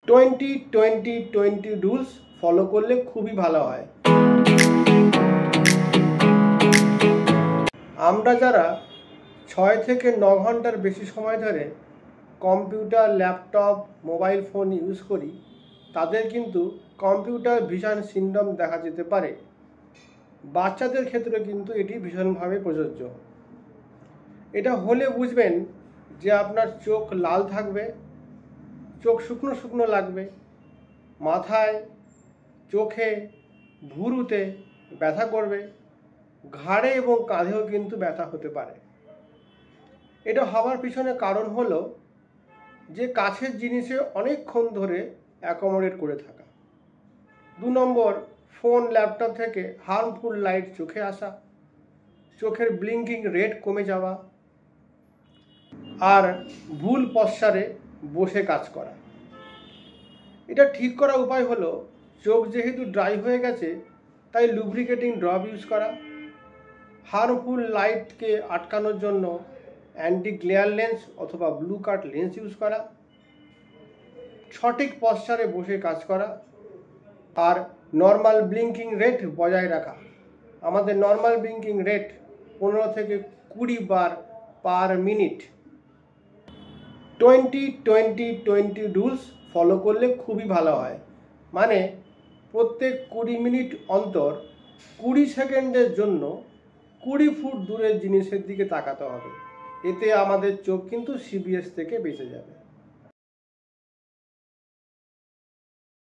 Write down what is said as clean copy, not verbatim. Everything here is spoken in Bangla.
20-20-20 রুলস ফলো করলে খুবই ভালো হয়। আমরা যারা 6 থেকে 9 ঘন্টার বেশি সময় ধরে computer, laptop, mobile phone use করি তাদের কিন্তু কম্পিউটার ভিশন সিনড্রোম দেখা যেতে পারে। বাচ্চাদের ক্ষেত্রে কিন্তু এটি ভীষণভাবে প্রযোজ্য। এটা হলে বুঝবেন যে আপনার চোখ লাল থাকবে, চোখ শুকনো শুকনো লাগবে, মাথায়, চোখে, ভুরুতে ব্যথা করবে, ঘাড়ে এবং কাঁধেও কিন্তু ব্যথা হতে পারে। এটা হওয়ার পিছনে কারণ হলো যে কাছের জিনিসে অনেকক্ষণ ধরে অ্যাকোমোডেট করে থাকা। 2 নম্বর, ফোন, ল্যাপটপ থেকে হার্মফুল লাইট চোখে আসা, চোখের ব্লিঙ্কিং রেট কমে যাওয়া, আর ভুল পশ্চারে বসে কাজ করা। এটা ঠিক করার উপায় হলো চোখ যেহেতু ড্রাই হয়ে গেছে তাই লুব্রিকেটিং ড্রপ ইউজ করা, হার্মফুল লাইটকে আটকানোর জন্য অ্যান্টি গ্লেয়ার লেন্স অথবা ব্লু কাট লেন্স ইউজ করা, সঠিক পশ্চারে বসে কাজ করা, আর নর্মাল ব্লিঙ্কিং রেট বজায় রাখা। আমাদের নর্মাল ব্লিঙ্কিং রেট 15 থেকে 20 বার পার মিনিট। 20-20-20 রুলস ফলো করলে খুবই ভালো হয়। মানে প্রত্যেক 20 মিনিট অন্তর 20 সেকেন্ডের জন্য 20 ফুট দূরের জিনিসের দিকে তাকাতে হবে। এতে আমাদের চোখ কিন্তু সিবিএস থেকে বেঁচে যাবে।